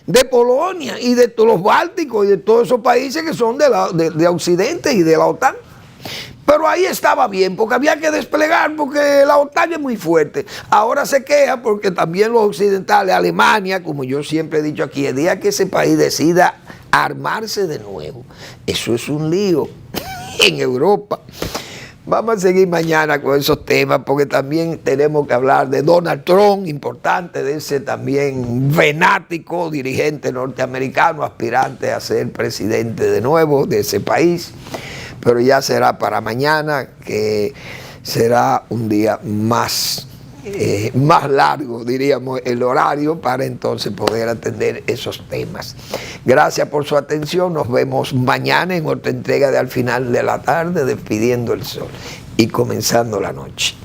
de Polonia y de todos los bálticos y de todos esos países que son de Occidente y de la OTAN. Pero ahí estaba bien, porque había que desplegar, porque la OTAN es muy fuerte. Ahora se queja porque también los occidentales, Alemania, como yo siempre he dicho aquí, el día que ese país decida armarse de nuevo, eso es un lío en Europa. Vamos a seguir mañana con esos temas, porque también tenemos que hablar de Donald Trump, importante, de ese también fanático dirigente norteamericano, aspirante a ser presidente de nuevo de ese país. Pero ya será para mañana, que será un día más largo, diríamos, el horario, para entonces poder atender esos temas. Gracias por su atención. Nos vemos mañana en otra entrega de Al Final de la Tarde, despidiendo el sol y comenzando la noche.